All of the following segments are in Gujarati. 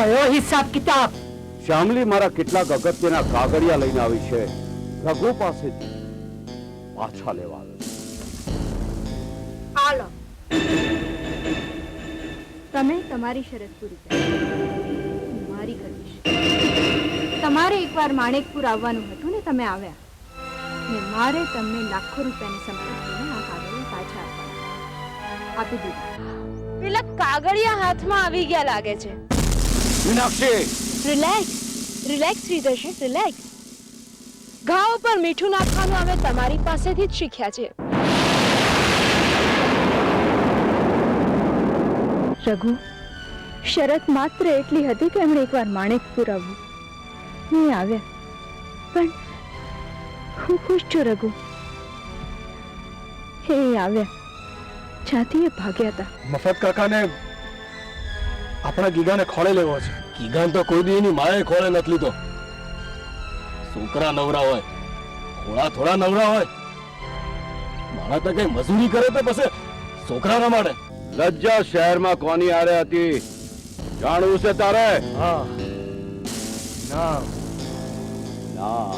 કયો હિસાબ કિતાબ? શ્યામલી મારા કેટલાક અગત્યના કાગળિયા લઈને આવી છે, રઘુ પાસેથી પાછા લેવા આવે છે. હાલો, તમે તમારી શરત પૂરી કરી, હું મારી કરીશ. તમારે એકવાર માણેકપુર આવવાનું હતું ને, તમે આવ્યા ને મારે તમને લાખો રૂપિયાની સંપત્તિને આ કાગળિયા પાછા આપવાના. આપી દીધા. પેલા કાગળિયા હાથમાં આવી ગયા લાગે છે. મીનાક્ષી, રિલેક્સ રિલેક્સ શ્રીધર શેઠ, રિલેક્સ. ઘા ઉપર મીઠું નાખવાનું હવે તમારી પાસેથી જ શીખ્યા છે. રઘુ, શરત માત્ર એટલી હતી કે એમણે એકવાર માણેકપુર આવવું. નહીં આવ્યા, પણ હું ખુશ છું રઘુ. હે આવ્યા, જ્યાંથી એ ભાગ્યા હતા. મફત કાકાને આપણા ગીગાને ખોળે લેવો છે. ગીગાને તો કોઈ દી એની માએ ખોળે નથી લીધો. છોકરા નવરા હોય, ખોળા થોડા નવરા હોય. મારા તો કઈ મજૂરી કરે તો પછી છોકરા ના માટે. લજ્જા શહેરમાં કોની આરે હતી જાણવું છે તારે? હા, ના ના.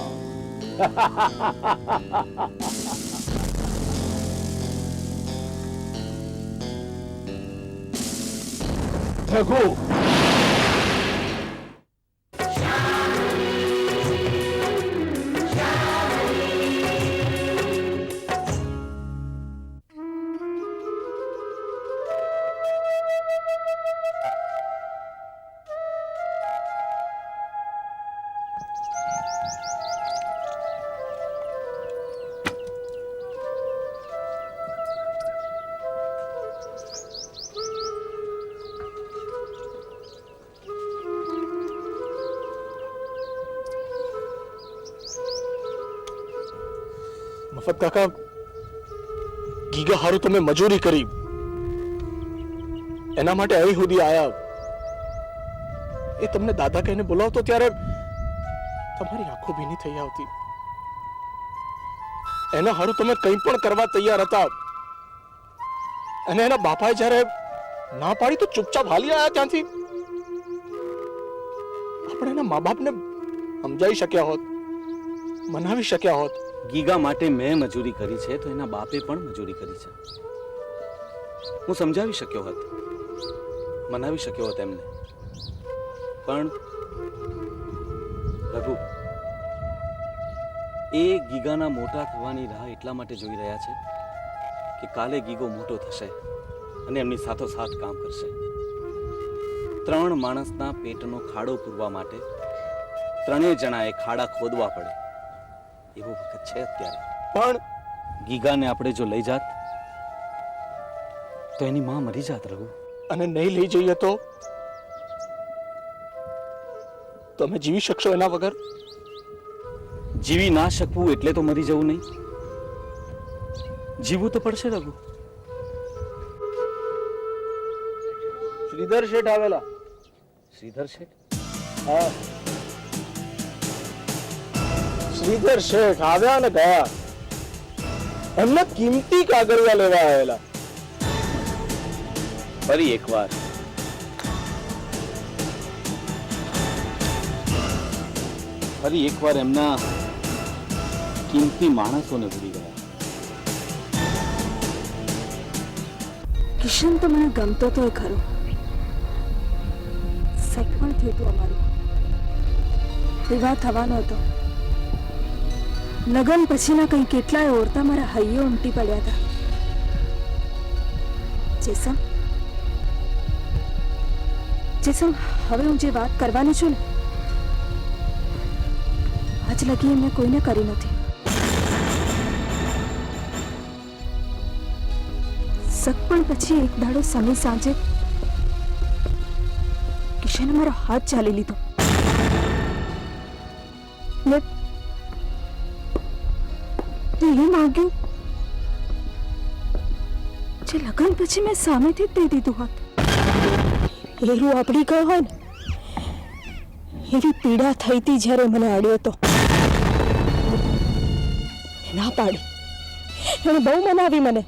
રઘુ, મફત કાકા, ગીગા હારું તમે મજૂરી કરી, એના માટે અહીં સુધી આયા. એ તમને દાદા કહીને બોલાવતો ત્યારે તમારી આંખો ભીની થઈ આવતી. એના હારું તમે કંઈ પણ કરવા તૈયાર હતા, અને એના બાપાએ જ્યારે ના પાડી તો ચૂપચાપ હાલી આવ્યા ત્યાંથી. આપણે એના મા બાપને સમજાવી શક્યા હોત, મનાવી શક્યા હોત. ગીગા માટે મેં મજૂરી કરી છે તો એના બાપે પણ મજૂરી કરી છે. હું સમજાવી શક્યો હોત, મનાવી શક્યો હોત એમને, પણ રઘુ, એ ગીગાના મોટા થવાની રાહ એટલા માટે જોઈ રહ્યા છે કે કાલે ગીગો મોટો થશે અને એમની સાથોસાથ કામ કરશે. 3 માણસના પેટનો ખાડો પૂરવા માટે 3 જણાએ ખાડા ખોદવા પડે એવો વખત છે અત્યારે. પણ ગીગાને આપણે જો લઈ જાત તો એની માં મરી જાત રઘુ. અને નહીં લઈ જઈએ તો તમે જીવી શકશો એના વગર? જીવી ના શકવું એટલે તો મરી જવું નહીં, જીવવું તો પડશે રઘુ. શ્રીધર શેઠ આવેલા. શ્રીધર શેઠ? હા, શ્રીધર શેઠ આવ્યા ને ગયા. એમને કિંમતી કાગળિયા લેવા આવેલા. ફરી એકવાર એમના કિંમતી માણસોને ભૂલી ગયા. કિશન તો મને ગમતો તો ખરો. સેટ પણ થયું હતું અમારું, વિવાહ થવાનો હતો. લગ્ન પછીના કંઈ કેટલાય ઓરતા મારા હૈયો ઉમટી પડ્યા હતા. જેસમ, હવે હું જે વાત કરવાની છું ને, આજ લગી એમને કોઈને કરી નથી. સગપણ પછી એક દાડો સમી સાંજે કિશને મારો હાથ ચાલી લીધો ને એ માંગ્યું જે લગ્ન પછી મેં સામેથી જ દઈ દીધું હોત. એરું આપડી ગયો હોય ને એવી પીડા થઈ હતી જ્યારે મને અડ્યો હતો. ના પાડી, એને બહુ મનાવી મને.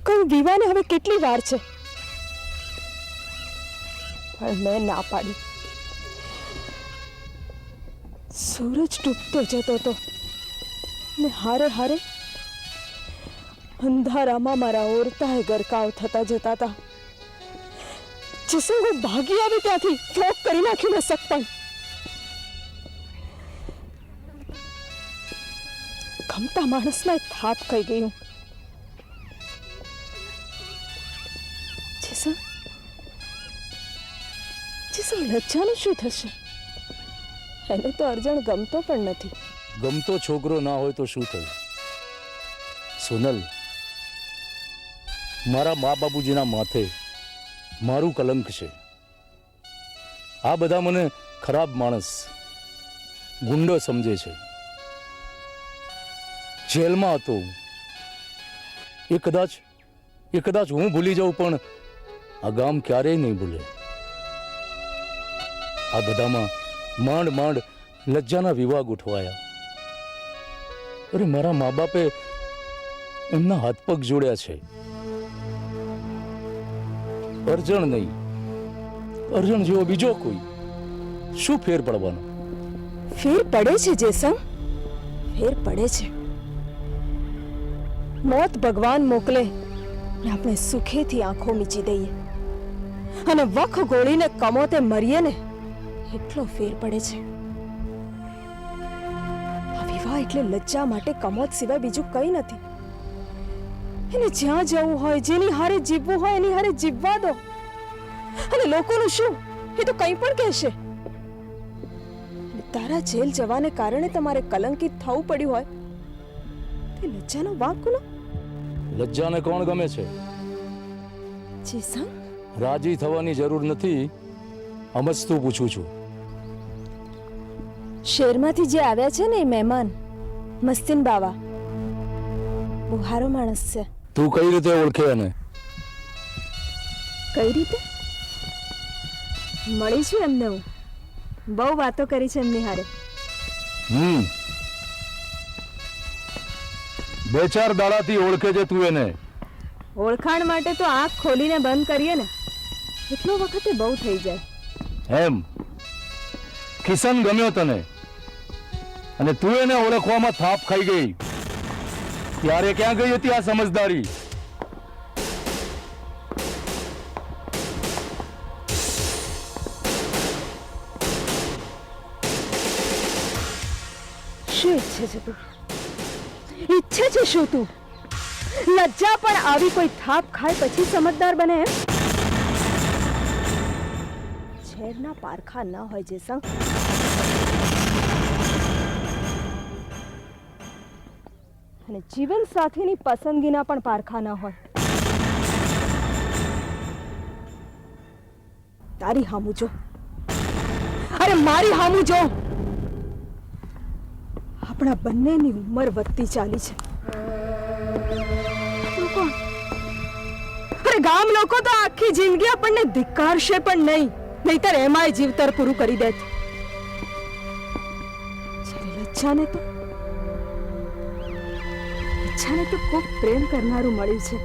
કહ્યું વિવાહને હવે કેટલી વાર છે, પણ મેં ના પાડી. સૂરજ ડૂબતો જતો હતો ને હારે હારે અંધારામાં મારા ઓરતાએ ગરકાવ થતા જતા હતા. જેસંગ હું ભાગી આવી ત્યાંથી ફોક કરી નાખ્યું મેં સકપણ. ગમતા માણસમાં એક થાપ ખાઈ ગયું. જેસંગ લજ્જાનું શું થશે? એને તો અર્જણ ગમતો પણ નથી. ગમતો છોકરો ના હોય તો શું થયું સોનલ? મારા મા બાપુજીના માથે મારું કલંક છે. આ બધા મને ખરાબ માણસ, ગુંડો સમજે છે. જેલમાં હતો એ કદાચ હું ભૂલી જાઉં, પણ આ ગામ ક્યારેય નહીં ભૂલે. આ બધામાં માંડ માંડ લજ્જાના વિવાહ ગોઠવાયા. અરે મારા મા બાપે એમના હાથ પગ જોડ્યા છે. અર્જણ નહીં, અર્જણ જેવો બીજો કોઈ. શું ફેર પડવાનો? ફેર પડે છે જેસંગ, ફેર પડે છે. મોત ભગવાન મોકલે ને આપણે સુખેથી આંખો મીચી દઈએ અને વખ ગોળીને કમોતે મરીએ ને, એટલો ફેર પડે છે. આ વિવાહ એટલે લજ્જા માટે કમોત સિવાય બીજું કંઈ નથી. એને જ્યાં જવું હોય, જેની હારે જીવવું હોય એની હારે જીવવા દો. અને લોકોનું શું, એ તો કંઈ પણ કહેશે. તારા જેલ જવાને કારણે તમારે કલંકિત થવું પડ્યું હોય તે લજ્જાનો વાંક કોનો? લજ્જાને કોણ ગમે છે? જેસંગ, રાજી થવાની જરૂર નથી, સમજતું પૂછું છું. શહેરમાંથી જે આવ્યા છે ને એ મહેમાન મસ્તીન બાવા બહુ સારો માણસ છે. તું કઈ રીતે ઓળખે એને? કઈ રીતે મળી છું એમને? હું બહુ વાતો કરી છે એમની હારે. બે ચાર દાડાથી ઓળખે છે તું એને? ઓળખાણ માટે તો આંખ ખોલીને બંધ કરીએ ને એટલો વખતે બહુ થઈ જાય. એમ? કિશન ગમ્યો તને અને તું એને ઓળખવામાં થાપ ખાઈ ગઈ. ત્યારે ક્યાં ગઈ હતી આ સમજદારી? શું ઈચ્છે છે તું? ઈચ્છે છે શું તું? લજ્જા પણ આવી કોઈ થાપ ખાય પછી સમજદાર બને એમ? ઝેરના પારખા ન હોય જેસંગ. અને જીવન સાથીની પસંદગીના પણ પારખા ન હોય. તારી હામું જો, અરે મારી હામું જો. આપણા બંનેની ઉંમર વધતી ચાલી છે. તું કોણ? અરે ગામ લોકો તો આખી જિંદગી આપણને ધિક્કારશે પણ નહીં, નહીતર એમાંય જીવતર પૂરું કરી દેત. જ્યારે લજ્જાને તો ખૂબ પ્રેમ કરનારું મળ્યું છે.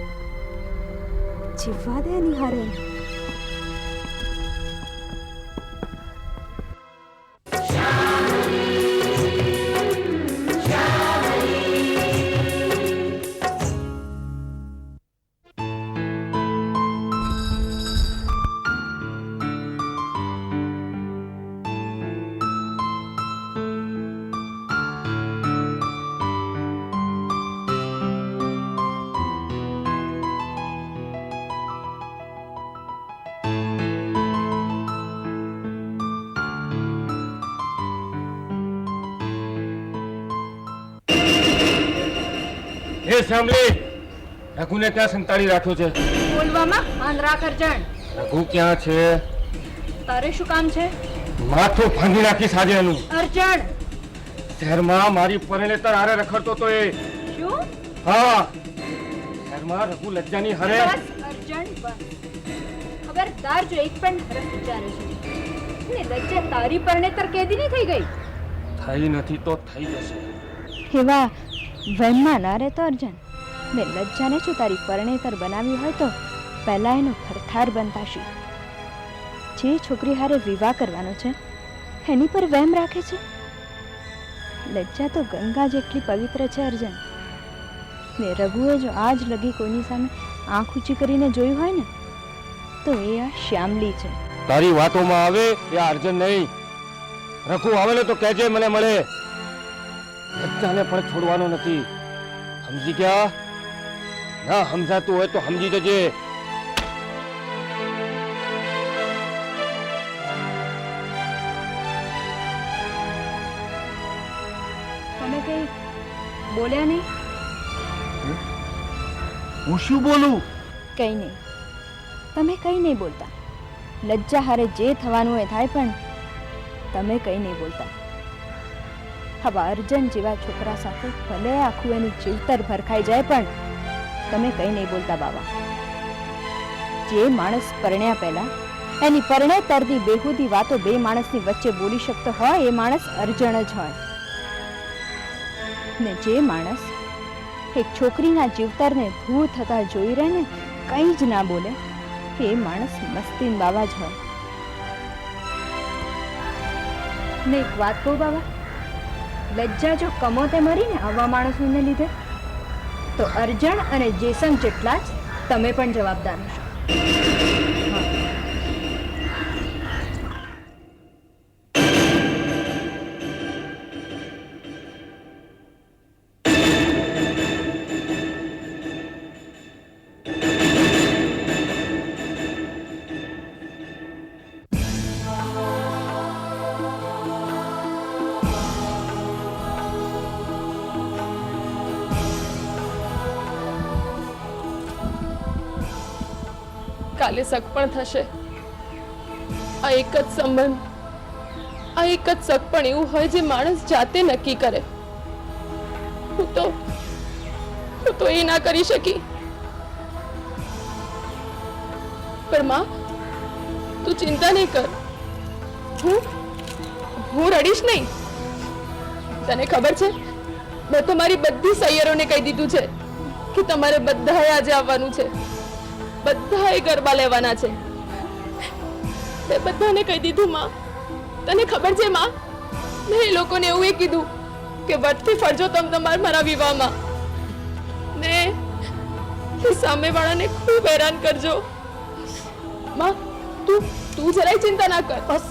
જીવવા દે એની હારે. એ સાંભળી, રઘુને ક્યાં સંતાડી રાખ્યો છે? બોલવામાં ભાન રાખ અર્જણ. રઘુ ક્યાં છે? તારે શું કામ છે? માથું ભાંગી નાખીશ આજે એનું. અર્જણ! શહેરમાં મારી પરિણેતર હારે રખડતો તો એ. શું? હા, શહેરમાં રઘુ લજ્જાની હારે. બસ અર્જણ બસ. ખબરદાર જો એક પણ હરફ વિચારે છે ને લજ્જા તારી પરણેતર કેદીની થઈ ગઈ? થઈ નથી તો થઈ જશે. એવા વહેમમાં ના રહેતો અર્જણ. ને લજ્જાને જો તારી પરણેતર બનાવી હોય તો પહેલા એનો થરથાર બનતા શીખ. જે છોકરી હારે વિવાહ કરવાનો છે એની પર વહેમ રાખે છે લજ્જા તો ગંગા જેટલી પવિત્ર છે અર્જુન. ને રઘુએ જો આજ લગી કોઈની સામે આંખ ઊંચી કરીને જોયું હોય ને તો એ આ શ્યામલી છે. તારી વાતોમાં આવે એ અર્જુન નહીં. રઘુ આવેલો તો કહેજે મને મળે. બધાને પણ છોડવાનો નથી. સમજી ગયા? ના સમજાતું હોય તો સમજી જજે. તમે કઈ બોલ્યા નહીં? હું શું બોલું? કંઈ નહીં. તમે કંઈ નહીં બોલતા. લજ્જા હારે જે થવાનું એ થાય, પણ તમે કંઈ નહીં બોલતા. હવે અર્જુન જેવા છોકરા સાથે ભલે આખું એનું જીવતર ભરખાઈ જાય, પણ તમે કંઈ નહીં બોલતા બાબા. જે માણસ પરણ્યા પહેલા એની પરણેતરની બેહુદી વાતો બે માણસની વચ્ચે બોલી શકતો હોય એ માણસ અર્જુન જ હોય. ને જે માણસ એક છોકરીના જીવતરને ધૂળ થતા જોઈ રહે ને કંઈ જ ના બોલે એ માણસ મસ્તીન બાવા જ હોય. ને એક વાત કહું બાબા, લજ્જા જો કમોતે મરી ને આવા માણસોને લીધે તો અર્જુન અને જેસંગ જેટલા જ તમે પણ જવાબદાર છો. કાલે સગપણ થશે. આ એક જ સંબંધ, આ એક જ સગપણ એવું હોય જે માણસ જાતે નક્કી કરે. હું તો એ ના કરી શકી. પણ માં, તું ચિંતા નહીં કર. હું રડીશ નહીં. તને ખબર છે, મેં તો મારી બધી સૈયરોને કહી દીધું છે કે તમારે બધાએ આજે આવવાનું છે. બધાએ ગરબા લેવાના છે. મેં બધાને કહી દીધું માં. તને ખબર છે માં, મેં એ લોકોને એવું એ કીધું કે વટથી ફરજો મારા વિવાહમાં. ને સામેવાળાને ખૂબ હેરાન કરજો. માં, તું જરાય ચિંતા ના કર. બસ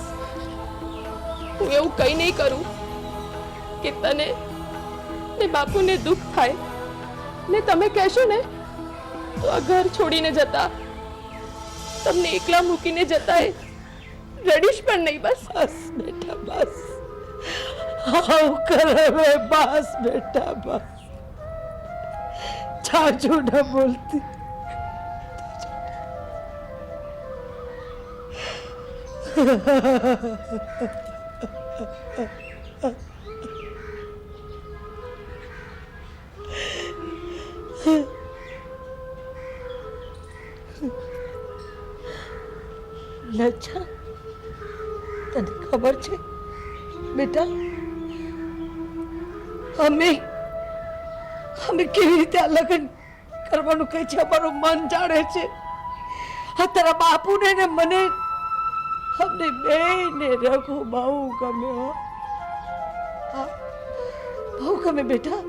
હું એવું કંઈ નહીં કરું કે તને ને બાપુને દુઃખ થાય ને તમે કહેશો ને તો આ ઘર છોડીને જતા, તમને એકલા મૂકીને જતા રડીશ પણ નહીં. બસ બસ બેટા બસ. આવું કરે બસ બેટા બસ. જાજુ ન બોલતી. લજ્જા, તને ખબર છે બેટા, અમે કેવી રીતે આ લગ્ન કરવાનું કહે છે અમારું મન જાણે છે. આ તારા બાપુને ને મને, અમને બેને રઘુ બહુ ગમે. હા, બહુ ગમે બેટા.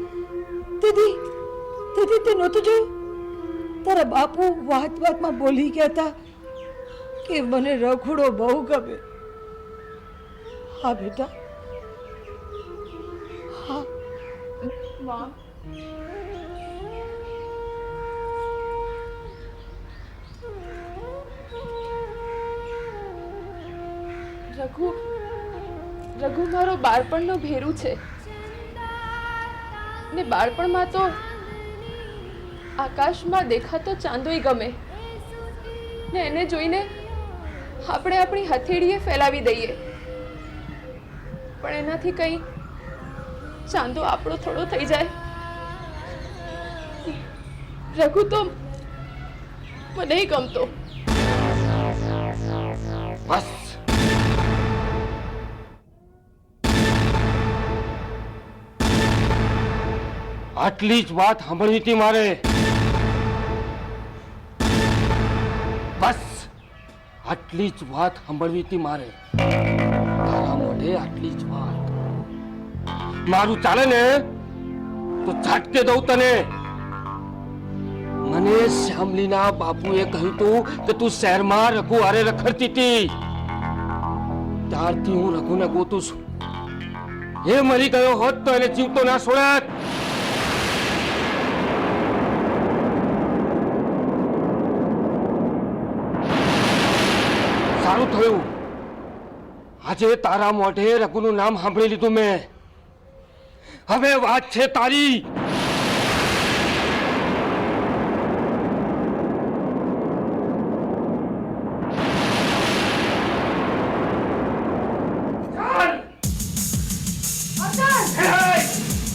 દીદી તે નહોતું જોયું? તારા બાપુ વાતમાં બોલી ગયા હતા કે મને રઘુડો બહુ ગમે. હા બેટા, હા. માં, રઘુ મારો બાળપણનો ભેરું છે. ને બાળપણમાં તો આકાશમાં દેખાતો ચાંદોય ગમે ને એને જોઈને આપણે આપણી હથેળીએ ફેલાવી દઈએ. પણ એનાથી કંઈ ચાંદો આપણો થોડો થઈ જાય. રઘુ તો મને ગમતો. બસ આટલી જ વાત સાંભળવી હતી મારે. બસ આટલી જ વાત સાંભળવી હતી મારે. તારા મોઢે આટલી જ વાત. મારું ચાલે ને તો ઝાટકે દઉં તને. મને શ્યામલીના બાપુએ કહ્યું તું કે તું શહેરમાં રઘુ હારે રખડતી હતી. ત્યારથી હું રઘુને ગોતું છું. એ મરી ગયો હોત તો એને જીવતો ના છોડત. સારું થયું આજે તારા મોઢે રઘુનું નામ સાંભળી લીધું મેં. હવે વાત છે તારી.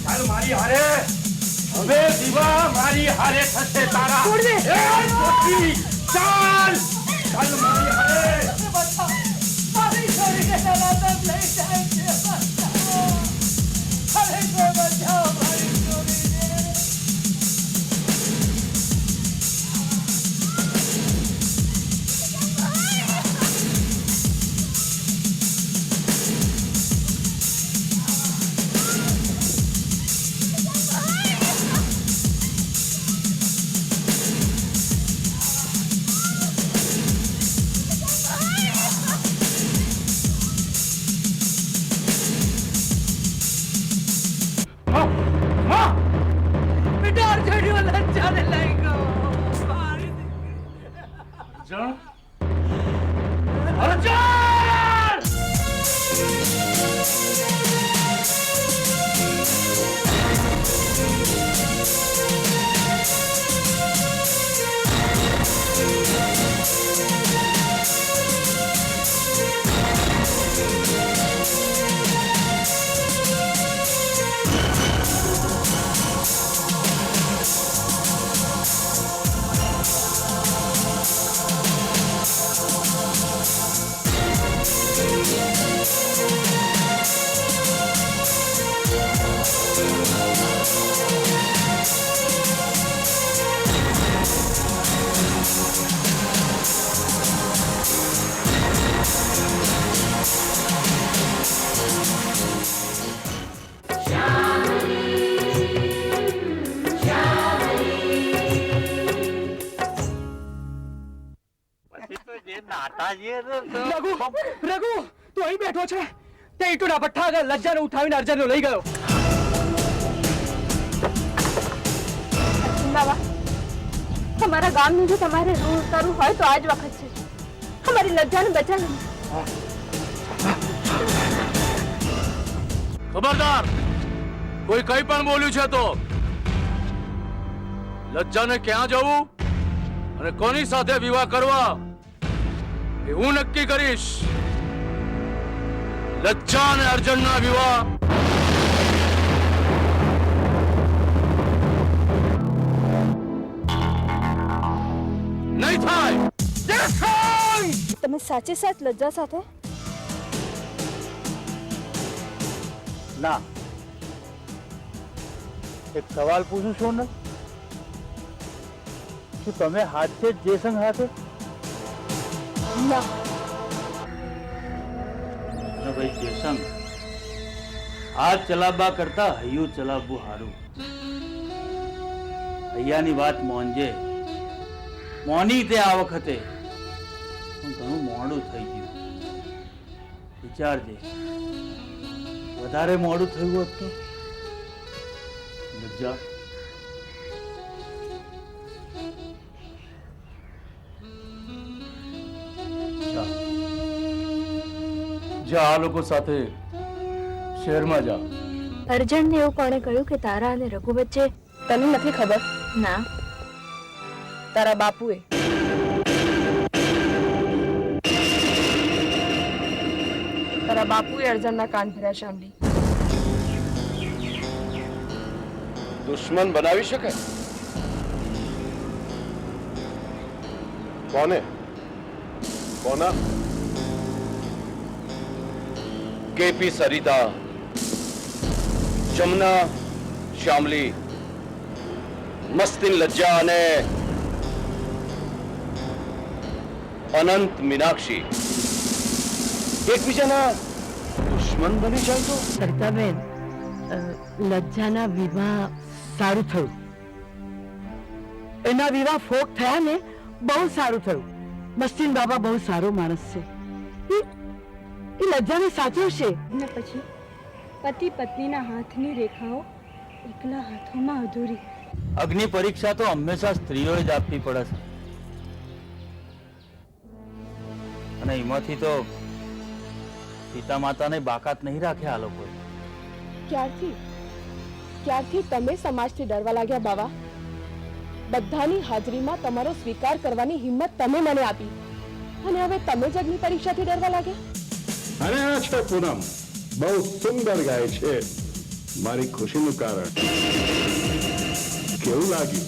ચાલ મારી હારે. હવે દીવા મારી હારે થશે તારા. ચાલ ચાલ મારી હારે. મારી છોરીને સનાતન લઈ જાય છે અરે કોઈ બચાવો મારી છોરીને. બેટા અર્જુનીઓ લંચાને લઈ ગયો મારી રઘુ રઘુ તું અહીં બેઠો છે તે ઈટુના ભઠ્ઠા આગળ લજ્જાને ઉઠાવીને અર્જુનને લઈ ગયો. બાબા તમારા ગામનું જો તમારે રૂળ કરવું હોય તો આજ વખત છે. અમારી લજ્જાને બચાવો. ખબરદાર કોઈ કઈ પણ બોલ્યું છે તો લજ્જાને ક્યાં જવું અને કોની સાથે વિવાહ કરવા એ હું નક્કી કરીશ. લજ્જા અને અર્જુનના વિવાહ નહીં થાય. તમે સાચે સાચ લજ્જા સાથે? ના, એક સવાલ પૂછું છું ને, શું તમે હાથે જ જેસંગ સાથે? ના. ભાઈ જેસંગ, હાથ ચલાવવા કરતા હૈયું ચલાવવું સારું. હૈયાની વાત મોનજે, મોની તે આ વખતે પણ ઘણું મોડું થઈ ગયું. વિચારજે, વધારે મોડું થયું હોત તો લજ્જા જા આ લોકો સાથે શહેરમાં જા. અર્જુનને એવું કોણે કહ્યું કે તારા અને રઘુ વચ્ચે? તને નથી ખબર? ના. તારા બાપુએ. તારા બાપુએ અર્જુનના કાન ભર્યા શામલી. દુશ્મન બનાવી શકે? કોને? કોના? કેપી સરિતા, જમના, શ્યામલી, મસ્તિન લજ્જા અને અનંત મીનાક્ષી એકબીજાના દુશ્મન બની જાય તો? સરિતાબેન, લજ્જાના વિવાહ સારું થયું. એના વિવાહ ફોક થયા ને બહુ સારું થયું. મસ્તીન બાબા બહુ સારો માણસ છે. એ લજ્જાને સાચવશે. ને પછી પતિ પત્નીના હાથની રેખાઓ એકલા હાથોમાં અધૂરી. અગ્નિ પરીક્ષા તો હંમેશા સ્ત્રીઓએ જ આપવી પડે છે, અને એમાંથી તો સીતા માતાને બાકાત નહીં રાખ્યા આ લોકોએ. ક્યારથી તમે સમાજથી ડરવા લાગ્યા બાવા? બધાની હાજરીમાં તમારો સ્વીકાર કરવાની હિંમત તમે મને આપી, અને હવે તમે જ અગ્નિ પરીક્ષાથી ડરવા લાગ્યા? અને આ છે પૂનમ, બહુ સુંદર ગાય છે. મારી ખુશીનું કારણ કેવું લાગ્યું?